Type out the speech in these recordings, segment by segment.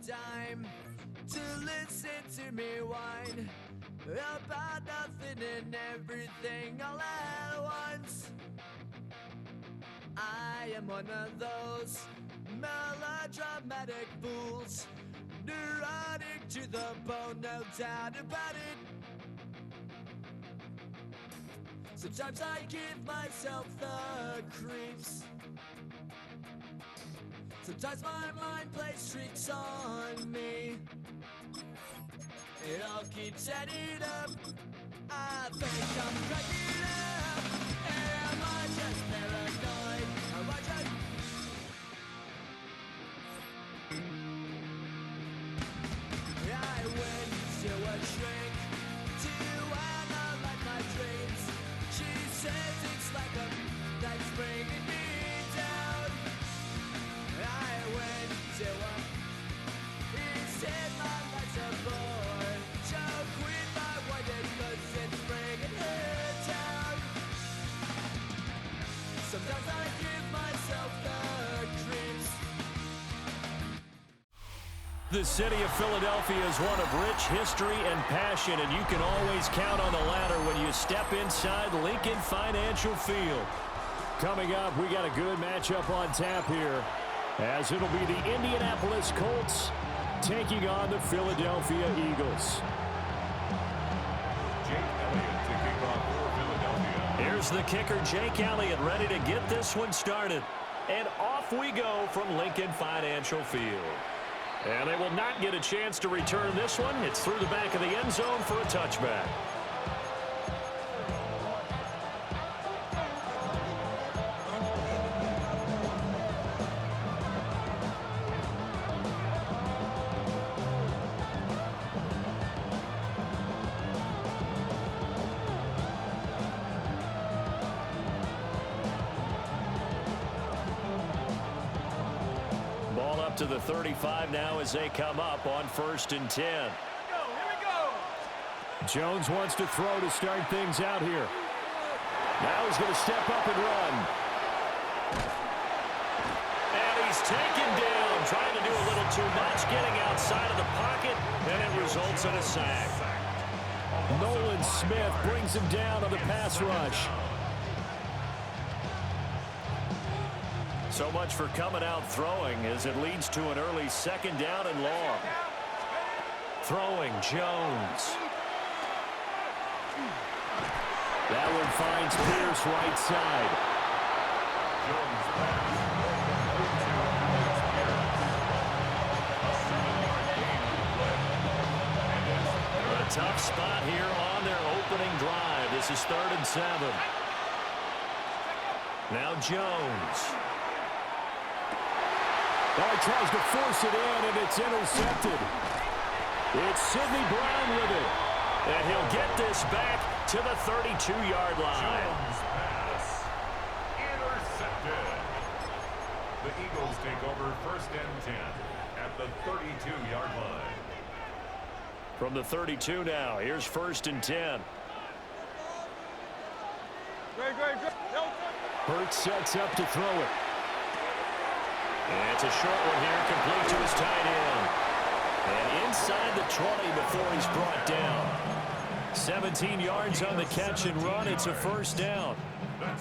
dime to listen to me whine about nothing and everything all at once. I am one of those melodramatic fools, neurotic to the bone, no doubt about it. Sometimes I give myself the creeps. Sometimes my mind plays tricks on me. It all keeps adding up. I think I'm cracking up. Am I just paranoid? Am I just... I went to a shrink to analyze my dreams. She says it's like a that's bringing me down. I went to a... He said my life's a bore. Joke with my wife because it's bringing her down. Sometimes I give myself the creeps. The city of Philadelphia is one of rich history and passion, and you can always count on the latter when you step inside Lincoln Financial Field. Coming up, we got a good matchup on tap here, as it'll be the Indianapolis Colts taking on the Philadelphia Eagles. Jake Elliott to kick off for Philadelphia. Here's the kicker, Jake Elliott, ready to get this one started. And off we go from Lincoln Financial Field. And they will not get a chance to return this one. It's through the back of the end zone for a touchback. To the 35 now as they come up on 1st and 10. Here we go. Jones wants to throw to start things out here. Now he's going to step up and run. And he's taken down, trying to do a little too much, getting outside of the pocket, and it results in a sack. Nolan Smith brings him down on the pass rush. So much for coming out throwing as it leads to an early 2nd down and long. Throwing, Jones. That one finds Pierce right side. Jones pass. A tough spot here on their opening drive. This is 3rd and 7. Now Jones. Oh, he tries to force it in, and it's intercepted. It's Sidney Brown with it. And he'll get this back to the 32-yard line. Jones pass. Intercepted. The Eagles take over 1st and 10 at the 32-yard line. From the 32 now, here's 1st and 10. Great. Hurts sets up to throw it. And it's a short one here, complete to his tight end. And inside the 20 before he's brought down. 17 yards on the catch and run. It's a 1st down.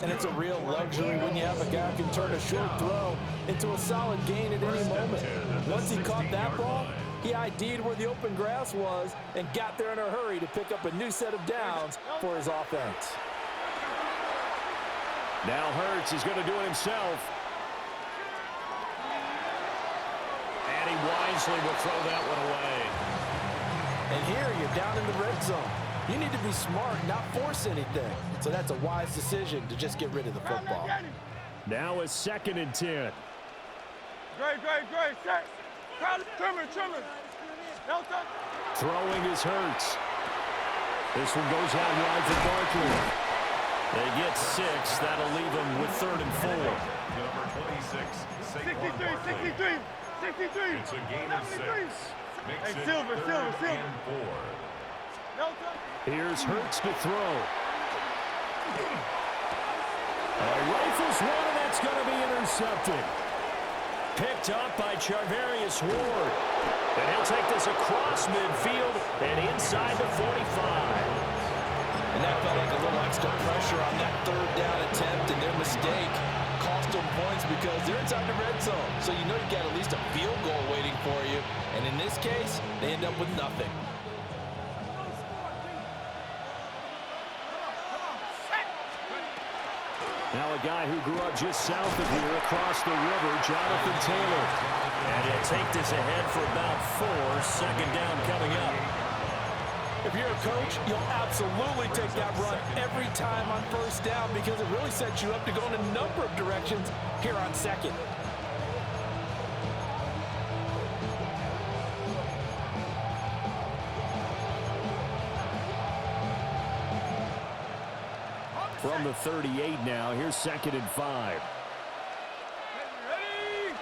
And it's a real luxury when you have a guy who can turn a short throw into a solid gain at any moment. Once he caught that ball, he ID'd where the open grass was and got there in a hurry to pick up a new set of downs for his offense. Now Hurts is going to do it himself. And he wisely will throw that one away. And here you're down in the red zone. You need to be smart, not force anything. So that's a wise decision to just get rid of the football. Now a 2nd and 10. Great. Set. Trimmer. Throwing is Hurts. This one goes out wide for Barkley. They get 6. That'll leave them with 3rd and 4. Number 26, Saquon Barkley. 63. It's a gain of 6. Makes it Silver. 3rd and 4. Here's Hurts to throw. Rifles one, and that's going to be intercepted. Picked up by Charvarius Ward. And he'll take this across midfield and inside the 45. And that felt like a little extra pressure on that third down attempt, and their mistake cost them points because they're inside the red zone. So you know you got at least a field goal waiting for you. And in this case, they end up with nothing. Now a guy who grew up just south of here across the river, Jonathan Taylor. And he'll take this ahead for about 4. Second down coming up. If you're a coach, you'll absolutely take that run every time on first down because it really sets you up to go in a number of directions here on second. From the 38 now, here's 2nd and 5. Ready?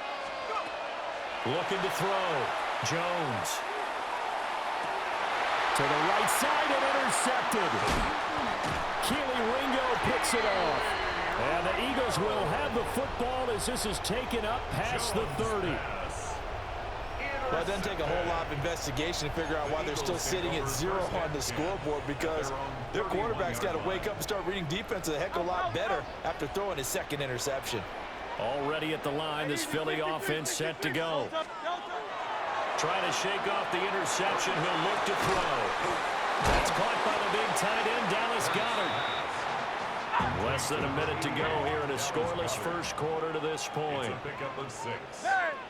Go! Looking to throw. Jones. To the right side and intercepted. Keely Ringo picks it off. And the Eagles will have the football as this is taken up past the 30. Well, it doesn't take a whole lot of investigation to figure out why they're still sitting at 0 on the scoreboard because their quarterback's got to wake up and start reading defense a heck of a lot better after throwing his 2nd interception. Already at the line, this Philly offense set to go. Trying to shake off the interception. He'll look to throw. That's caught by the big tight end, Dallas Goedert. Less than a minute to go here in a scoreless first quarter to this point. It's a pickup of 6.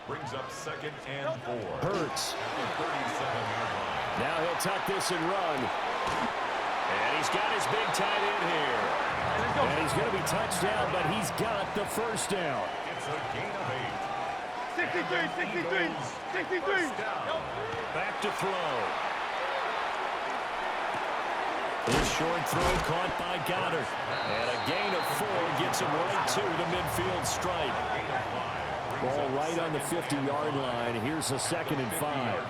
Brings up 2nd and 4. Hurts. At the 37-yard line. Now he'll tuck this and run. And he's got his big tight end here. And he's going to be touched down, but he's got the first down. It's a gain of 8. 63. Back to throw. This short throw caught by Goddard. And a gain of 4 gets him right to the midfield stripe. Ball right on the 50-yard line. Here's a 2nd and 5.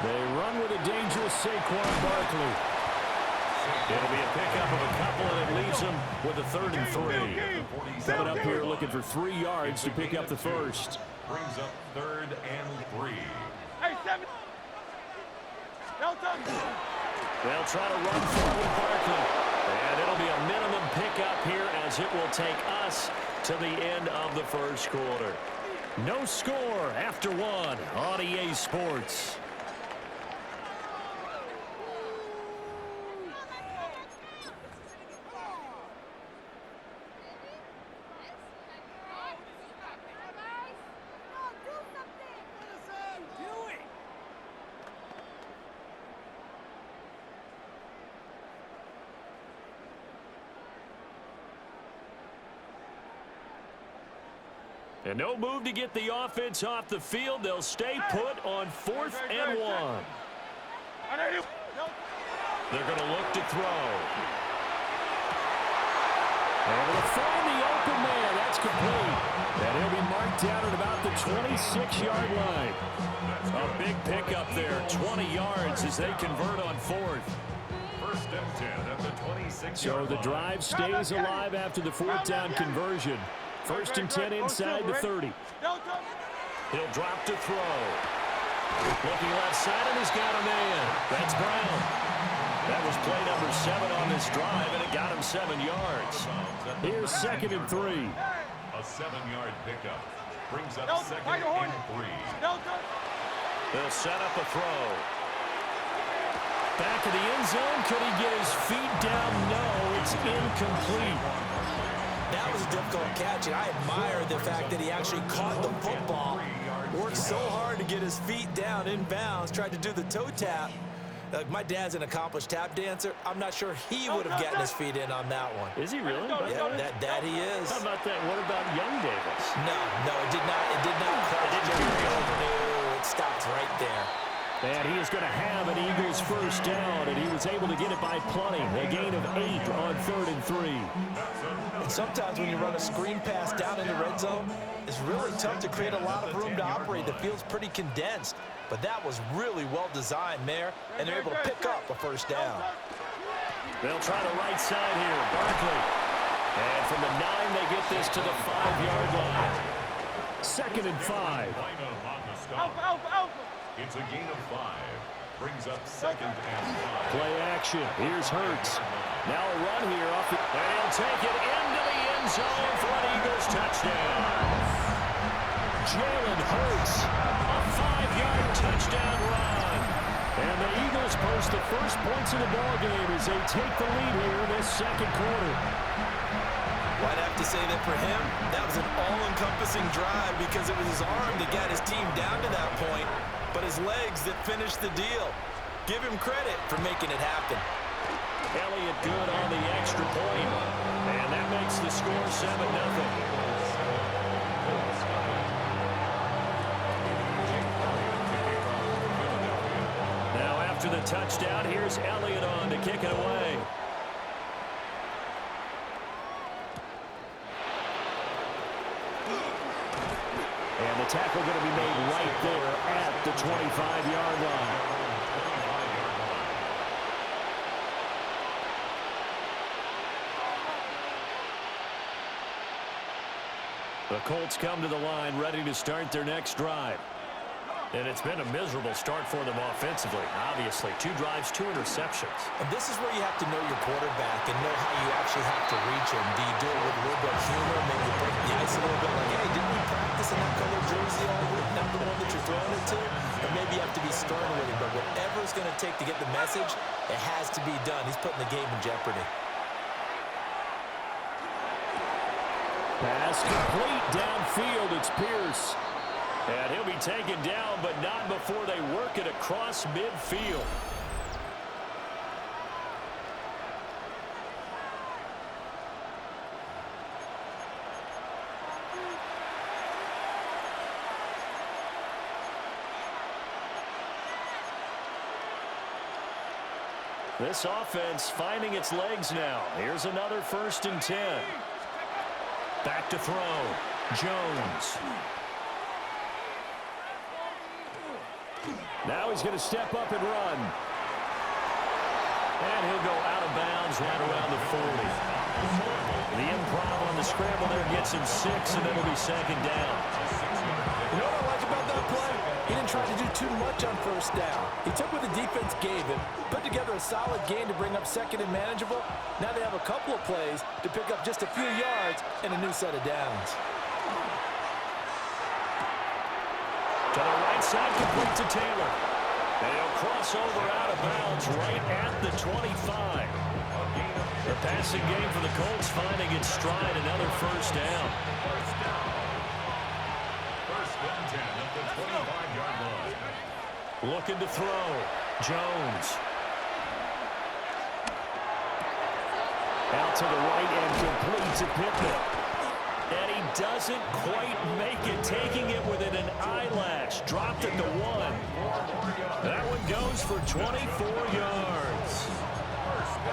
They run with a dangerous Saquon Barkley. It'll be a pickup of a couple, and it leaves him with a 3rd and 3. Coming up here looking for 3 yards to pick up the first. Brings up 3rd and 3. Hey, 7. They'll try to run forward Barkley. And it'll be a minimum pickup here as it will take us to the end of the first quarter. No score after 1 on EA Sports. And no move to get the offense off the field. They'll stay put on 4th and 1. They're going to look to throw. Able to find the open man. That's complete. And he'll be marked down at about the 26-yard line. A big pickup there. 20 yards as they convert on 4th. 1st and 10 at the 26-yard line. So the drive stays alive after the 4th down conversion. 1st and 10 inside the 30. He'll drop to throw. Looking left side, and he's got a man. That's Brown. That was play number 7 on this drive, and it got him 7 yards. Here's 2nd and 3. A 7-yard pickup. Brings up 2nd and 3. They'll set up a throw. Back of the end zone. Could he get his feet down? No, it's incomplete. That was a difficult catch, and I admire the fact that he actually caught the football, worked so hard to get his feet down in bounds, tried to do the toe tap. My dad's an accomplished tap dancer. I'm not sure he would have gotten his feet in on that one. Is he really? Yeah, that he is. How about that? What about Young Davis? No, it did not. It did not cross Joe. It stopped right there. And he is going to have an Eagles first down, and he was able to get it by plenty. A gain of 8 on 3rd and 3. And sometimes when you run a screen pass down in the red zone, it's really tough to create a lot of room to operate. The field's pretty condensed, but that was really well designed there, and they're able to pick up a first down. They'll try the right side here. Barkley. And from the 9, they get this to the 5-yard line. 2nd and 5. Line up on the stop. Alpha. It's a gain of 5. Brings up 2nd and 5. Play action. Here's Hurts. Now a run here off the... And he'll take it into the end zone for an Eagles touchdown. Jalen Hurts, a 5-yard touchdown run. And the Eagles post the first points of the ballgame as they take the lead here in this second quarter. Well, I'd have to say that for him, that was an all-encompassing drive because it was his arm that got his team down to that point, but his legs that finished the deal. Give him credit for making it happen. Elliott good on the extra point, and that makes the score 7-0. Now after the touchdown, here's Elliott on to kick it away. And the tackle going to be made right there at the 25-yard line. The Colts come to the line ready to start their next drive. And it's been a miserable start for them offensively. Obviously, 2 drives, 2 interceptions. And this is where you have to know your quarterback and know how you actually have to reach him. Do you do it with a little bit of humor, maybe you break the ice a little bit, like, hey, didn't we practice in that color jersey all week, not the one that you're throwing it to? Or maybe you have to be stern with him, but whatever it's going to take to get the message, it has to be done. He's putting the game in jeopardy. Pass complete downfield. It's Pierce. And he'll be taken down, but not before they work it across midfield. This offense finding its legs now. Here's another 1st and 10. Back to throw. Jones. Now he's going to step up and run. And he'll go out of bounds right around the 40. The improv on the scramble there gets him 6, and it'll be 2nd down. You know what I like about that play? He didn't try to do too much on 1st down. He took what the defense gave him, put together a solid game to bring up 2nd and manageable. Now they have a couple of plays to pick up just a few yards and a new set of downs. To the right side, complete to Taylor. And he'll cross over out of bounds right at the 25. The passing game for the Colts finding its stride, another 1st down. 1st and 10 at the 25-yard line. Looking to throw. Jones. Out to the right and complete to Pittman. And he doesn't quite make it, taking it within an eyelash. Dropped it to 1. That one goes for 24 yards.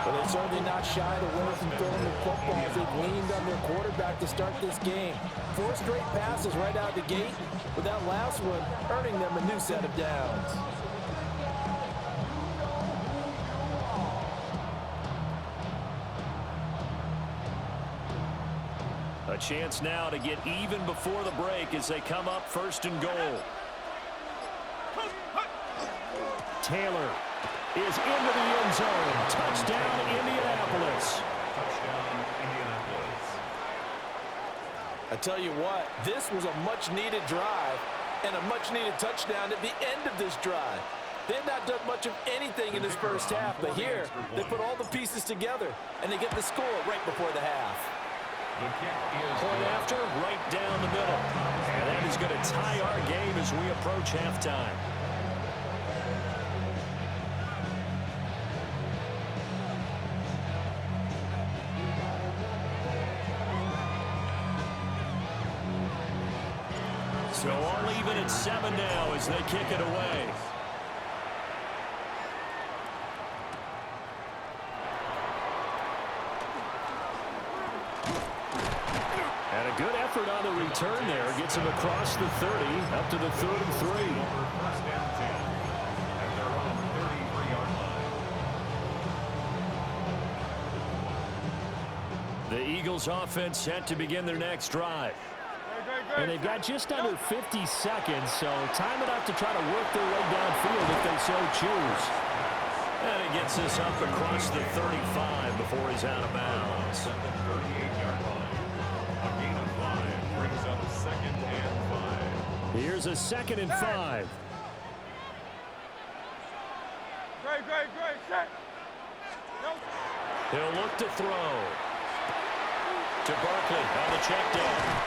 But they're certainly not shy to win from throwing the football. They've leaned on their quarterback to start this game. 4 straight passes right out the gate, with that last one earning them a new set of downs. A chance now to get even before the break as they come up 1st and goal. Taylor is into the end zone. Touchdown, Indianapolis. Touchdown, Indianapolis. I tell you what, this was a much-needed drive and a much-needed touchdown at the end of this drive. They had not done much of anything in this 1st half, but here they put all the pieces together and they get the score right before the half. The kick is Point after, right down the middle. And that is going to tie our game as we approach halftime. So all even at 7 now as they kick it away. And a good effort on the return there. Gets him across the 30, up to the 3rd and 3. 1st and 10 at their own 33-yard line. The Eagles offense set to begin their next drive. And they've got just under 50 seconds, so time enough to try to work their way downfield if they so choose. And he gets this up across the 35 before he's out of bounds. At the 38-yard line. A gain of 5 brings up 2nd and 5. Here's a 2nd and 5. Great, set. He'll look to throw. To Barkley on the check down.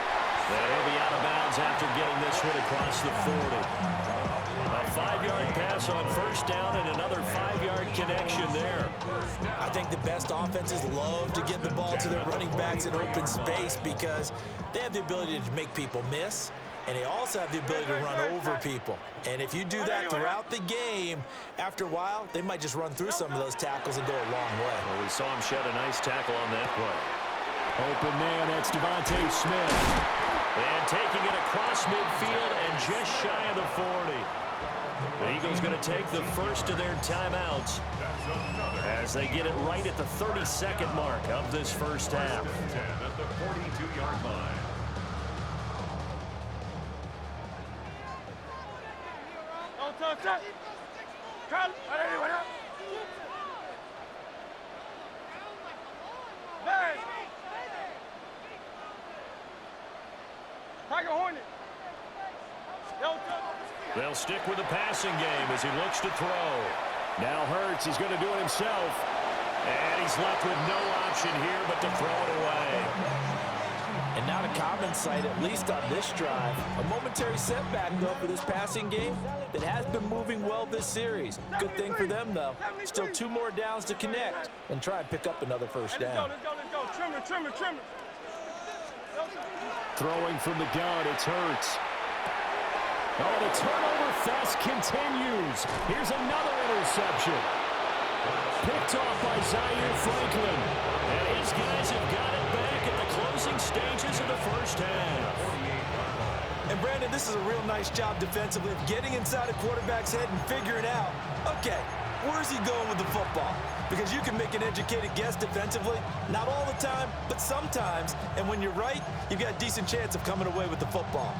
And he'll be out of bounds after getting this one across the 40. A 5-yard pass on first down and another 5-yard connection there. I think the best offenses love to get the ball to their running backs in open space because they have the ability to make people miss, and they also have the ability to run over people. And if you do that throughout the game, after a while, they might just run through some of those tackles and go a long way. Well, we saw him shed a nice tackle on that play. Open man, that's Devontae Smith. And taking it across midfield and just shy of the 40. The Eagles going to take the first of their timeouts as they get it right at the 32nd mark of this first half. 10 at the 42-yard line. They'll stick with the passing game as he looks to throw. Now Hurts, he's going to do it himself. And he's left with no option here but to throw it away. And not a common sight, at least on this drive. A momentary setback, though, for this passing game that has been moving well this series. Good thing for them, though. Still 2 more downs to connect and try and pick up another first down. Let's go. Trimmer. Throwing from the gun, it's Hurts. Oh, the turnover fest continues. Here's another interception. Picked off by Zaire Franklin. And his guys have got it back at the closing stages of the first half. And, Brandon, this is a real nice job defensively of getting inside a quarterback's head and figuring out, okay, where's he going with the football? Because you can make an educated guess defensively, not all the time, but sometimes. And when you're right, you've got a decent chance of coming away with the football.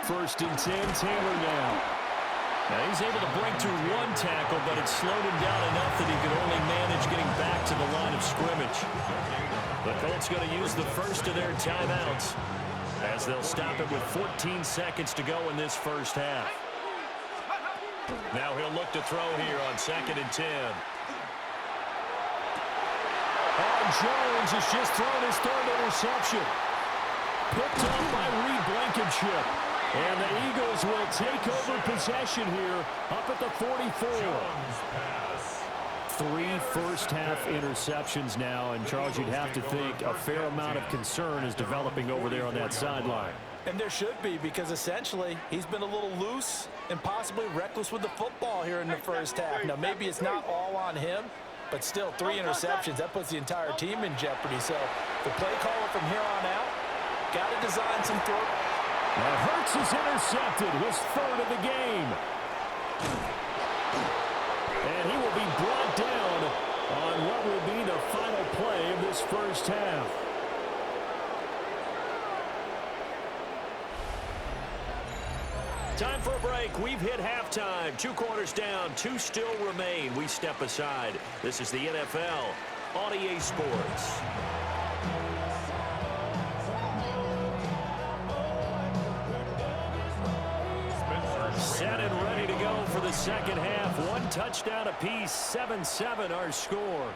First and 10, Taylor now. Now he's able to break through 1 tackle, but it slowed him down enough that he could only manage getting back to the line of scrimmage. The Colts going to use the first of their timeouts as they'll stop it with 14 seconds to go in this first half. Now he'll look to throw here on 2nd and 10. And Jones has just thrown his 3rd interception. Picked up by Reed Blankenship. And the Eagles will take over possession here up at the 44. 3 first-half interceptions now, and Charles, you'd have to think a fair amount of concern is developing over there on that sideline. And there should be, because essentially he's been a little loose and possibly reckless with the football here in the first half. Now, maybe it's not all on him, but still 3 interceptions. That puts the entire team in jeopardy. So the play caller from here on out got to design some throw. Now Hurts is intercepted, his 3rd of the game. And he will be brought down on what will be the final play of this first half. Time for a break. We've hit halftime. 2 quarters down, 2 still remain. We step aside. This is the NFL on EA Sports. Set and ready to go for the second half. 1 touchdown apiece, 7-7 our score.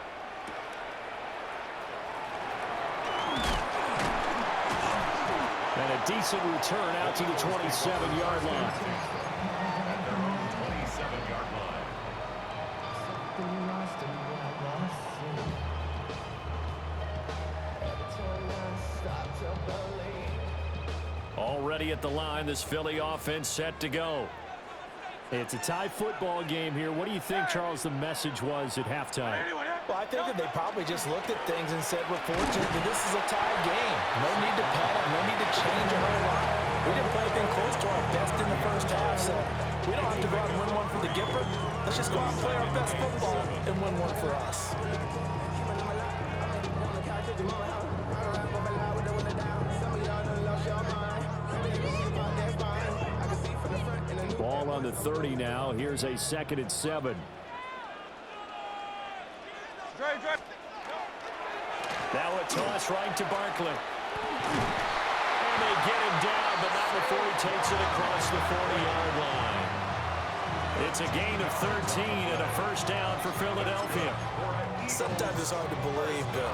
And a decent return out to the 27-yard line. At their own 27-yard line. Already at the line, this Philly offense set to go. It's a tie football game here. What do you think, Charles, the message was at halftime? Well, I think that they probably just looked at things and said, we're fortunate that this is a tie game. No need to panic, no need to change a whole lot. We didn't play anything close to our best in the first half, so we don't have to go out and win one for the Gipper. Let's just go out and play our best football and win one for us. Ball on the 30 now. Here's a 2nd and 7. Now a toss right to Barkley. And they get him down, but not before he takes it across the 40-yard line. It's a gain of 13 and a first down for Philadelphia. Sometimes it's hard to believe, but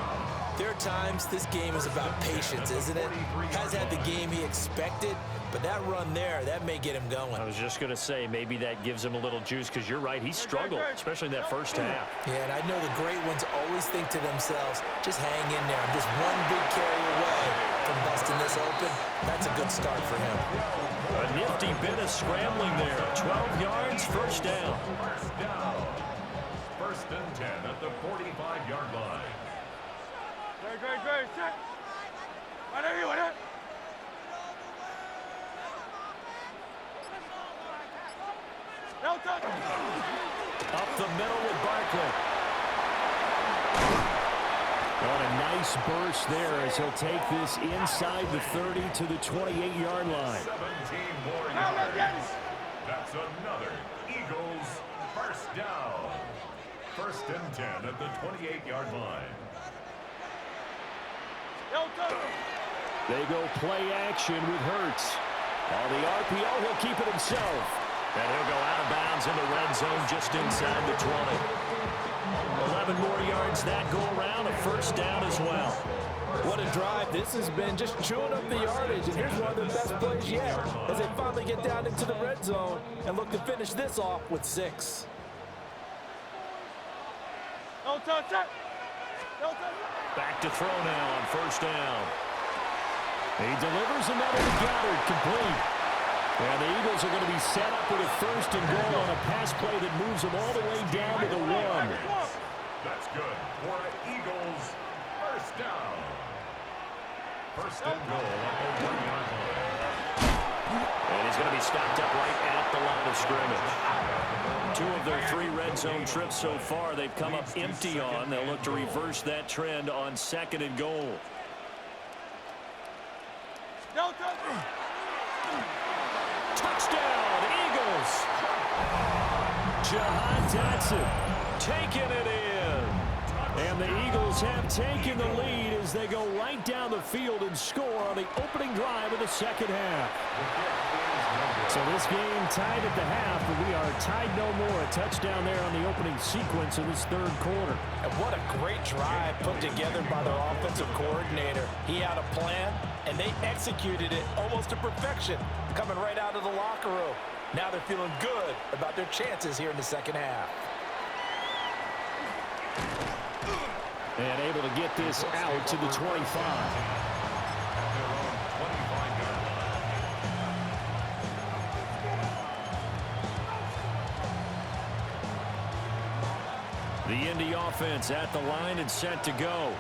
there are times this game is about patience, isn't it? Has had the game he expected, but that run there, that may get him going. I was just going to say, maybe that gives him a little juice, because you're right, he struggled, especially in that first half. Yeah, and I know the great ones always think to themselves, just hang in there. I'm just one big carry away from busting this open. That's a good start for him. A nifty bit of scrambling there. 12 yards, first down. First and 10 at the 45-yard line. Great, set. Right there, right there. Up the middle with Barkley. On a nice burst there as he'll take this inside the 30 to the 28-yard line. 17 more yards. That's another Eagles first down. First and 10 at the 28-yard line. They go play action with Hurts. On the RPO, he'll keep it himself. And he'll go out of bounds in the red zone just inside the 20. 11 more yards that go around, a first down as well. What a drive. This has been just chewing up the yardage, and here's one of their best plays yet as they finally get down into the red zone and look to finish this off with 6. Back to throw now on first down. He delivers another to Goddard, complete. And the Eagles are going to be set up with a first and goal on a pass play that moves them all the way down to the 1. That's good for an Eagles first down. First and goal at the 1-yard line. And he's going to be stopped up right at the line of scrimmage. 2 of their 3 red zone trips so far they've come up empty on. They'll look to reverse that trend on 2nd and goal. Touchdown, Eagles! Jahan Dotson taking it in. And the Eagles have taken the lead as they go right down the field and score on the opening drive of the second half. So this game tied at the half, but we are tied no more. A touchdown there on the opening sequence of this third quarter. And what a great drive put together by their offensive coordinator. He had a plan, and they executed it almost to perfection, coming right out of the locker room. Now they're feeling good about their chances here in the second half. And able to get this out to the 25. The Indy offense at the line and set to go.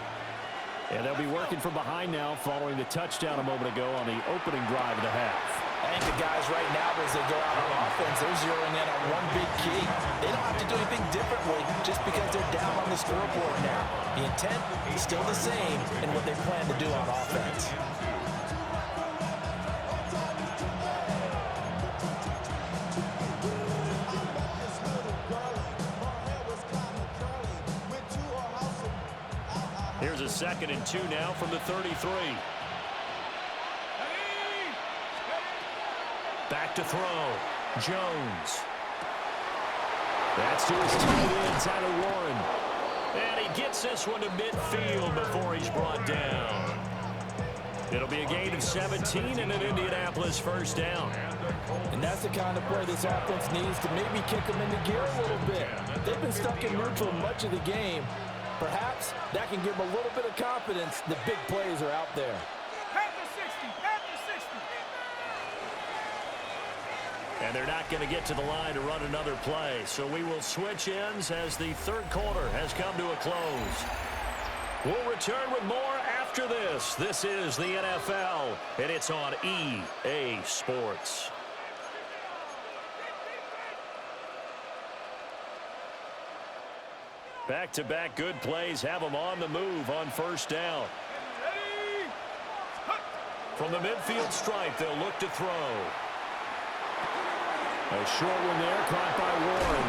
And they'll be working from behind now following the touchdown a moment ago on the opening drive of the half. I think the guys right now, as they go out on offense, they're zeroing in on one big key. They don't have to do anything differently just because they're down on the scoreboard now. The intent is still the same in what they plan to do on offense. Here's a 2nd and 2 now from the 33. Back to throw. Jones. That's to his tight end, Tyler Warren. And he gets this one to midfield before he's brought down. It'll be a gain of 17 and an Indianapolis first down. And that's the kind of play this offense needs to maybe kick them into gear a little bit. They've been stuck in neutral much of the game. Perhaps that can give them a little bit of confidence. The big plays are out there. Panther 60, Panther 60. And they're not going to get to the line to run another play. So we will switch ends as the third quarter has come to a close. We'll return with more after this. This is the NFL, and it's on EA Sports. Back-to-back good plays have them on the move on first down. From the midfield stripe, they'll look to throw. A short one there, caught by Warren.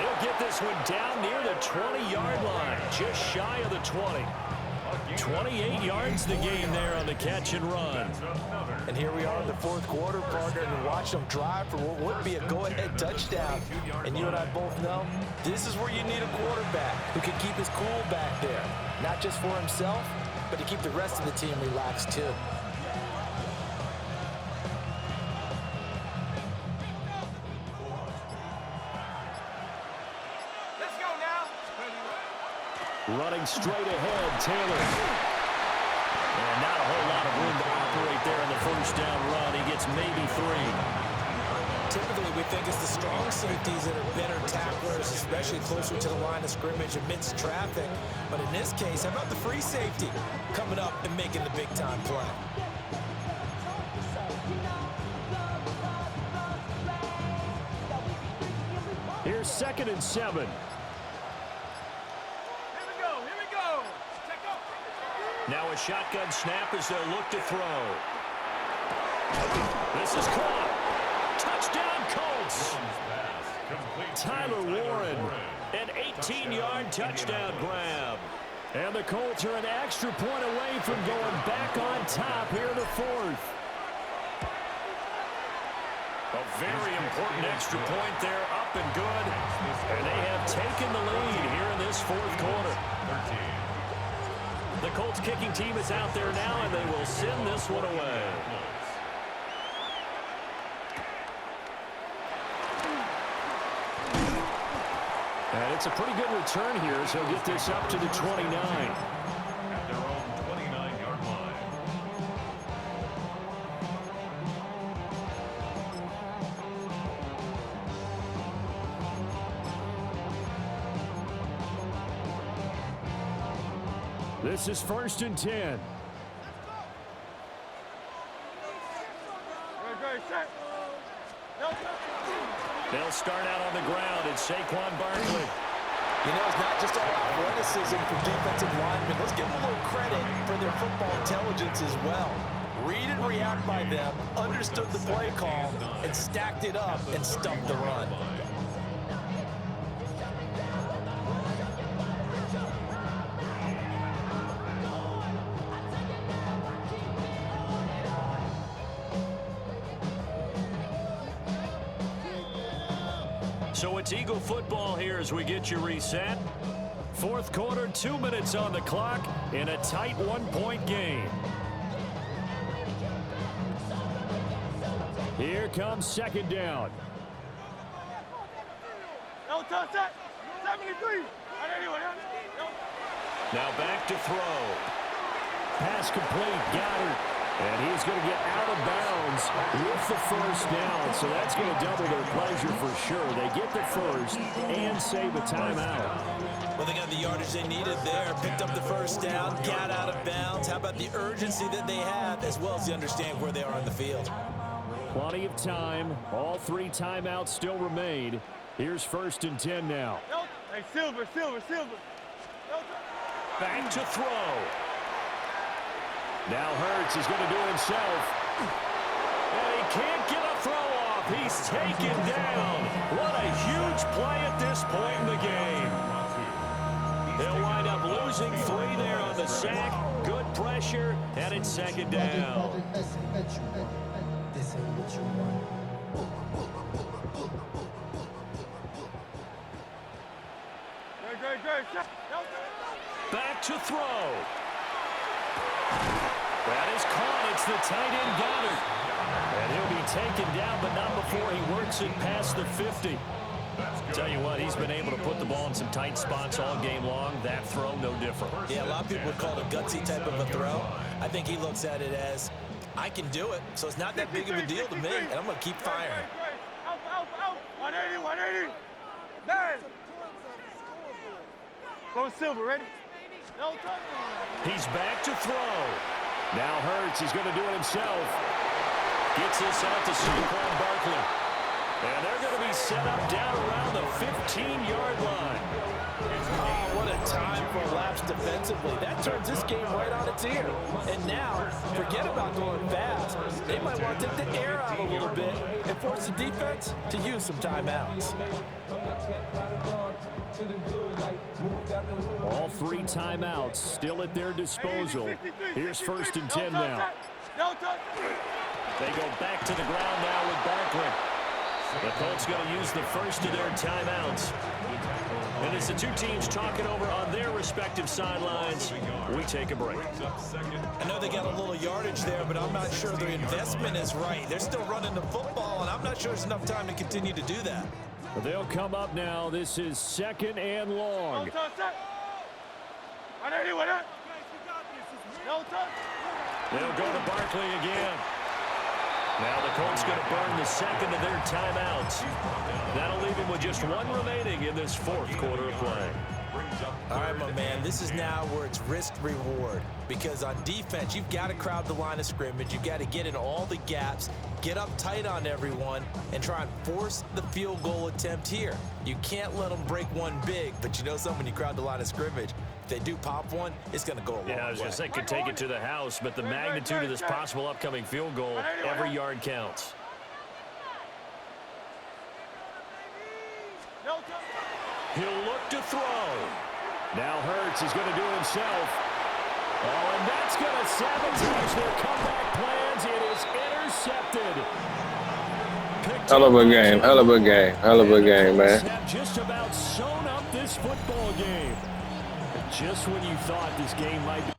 He'll get this one down near the 20-yard line, just shy of the 20. 28 yards the game there on the catch and run. And here we are in the fourth quarter, partner, and watch them drive for what would be a go-ahead touchdown. And you and I both know this is where you need a quarterback who can keep his cool back there, not just for himself, but to keep the rest of the team relaxed too. Let's go now. Running straight ahead, Taylor. And not a whole lot of room to operate there on the first down run. He gets maybe 3. Typically, we think it's the strong safeties that are better tacklers, especially closer to the line of scrimmage amidst traffic. But in this case, how about the free safety coming up and making the big-time play? Here's 2nd and 7. Here we go. Here we go. Check up. Now a shotgun snap as they'll look to throw. This is caught. Touchdown, Colts. Tyler Warren, an 18-yard touchdown grab. And the Colts are an extra point away from going back on top here in the fourth. A very important extra point there, up and good. And they have taken the lead here in this fourth quarter. The Colts kicking team is out there now, and they will send this one away. And it's a pretty good return here, so he'll get this up to the 29. At their own 29-yard line. This is 1st and 10. Great, set. They'll start out on the ground. It's Saquon Barkley. You know, it's not just all athleticism from defensive linemen. Let's give them a little credit for their football intelligence as well. Read and react by them, understood the play call, and stacked it up and stumped the run. So it's Eagle football here as we get you reset. Fourth quarter, 2 minutes on the clock in a tight one-point game. Here comes 2nd down. No touch that. 73. Now back to throw. Pass complete, Goddard. And he's going to get out of bounds with the first down. So that's going to double their pleasure for sure. They get the first and save a timeout. Well, they got the yardage they needed there, picked up the first down, got out of bounds. How about the urgency that they have, as well as the understanding where they are on the field? Plenty of time. All 3 timeouts still remain. Here's 1st and 10 now. Hey, Silver. Back to throw. Now Hurts is going to do it himself. And he can't get a throw off. He's taken down. What a huge play at this point in the game. They'll wind up losing 3 there on the sack. Good pressure, and it's 2nd down. Great. Back to throw. That is caught. It's the tight end Goddard. And he'll be taken down, but not before he works it past the 50. Tell you what, he's been able to put the ball in some tight spots all game long. That throw, no different. Yeah, a lot of people would call it a gutsy type of a throw. I think he looks at it as I can do it, so it's not that big of a deal to me, and I'm going to keep firing. Out. 180. Nine. Go Silver, ready? No touch. He's back to throw. Now Hurts, he's going to do it himself. Gets this out to Saquon Barkley. And they're going to be set up down around the 15-yard line. Oh, what a time for a lapse defensively. That turns this game right on its ear. And now, forget about going fast. They might want to take the air out a little bit and force the defense to use some timeouts. All 3 timeouts still at their disposal. Here's 1st and 10 now. No touch. They go back to the ground now with Barkley. The Colts going to use the first of their timeouts. And as the two teams talking over on their respective sidelines, we take a break. I know they got a little yardage there, but I'm not sure their investment is right. They're still running the football, and I'm not sure there's enough time to continue to do that. They'll come up now. This is 2nd and long. No touch. 180. No touch. They'll go to Barkley again. Now the Colts going to burn the second of their timeouts. That'll leave him with just 1 remaining in this 4th quarter of play. All right, my man, this is now where it's risk-reward. Because on defense, you've got to crowd the line of scrimmage. You've got to get in all the gaps, get up tight on everyone, and try and force the field goal attempt here. You can't let them break one big, but you know something, when you crowd the line of scrimmage, if they do pop one, it's going to go a long way. Yeah, I was going to say, could take it to the house, but the magnitude of this possible upcoming field goal, every yard counts. No touch. He'll look to throw. Now Hurts is going to do it himself. Oh, and that's going to sabotage their comeback plans. It is intercepted. Hell of a game, man. Have just about sewn up this football game. Just when you thought this game might be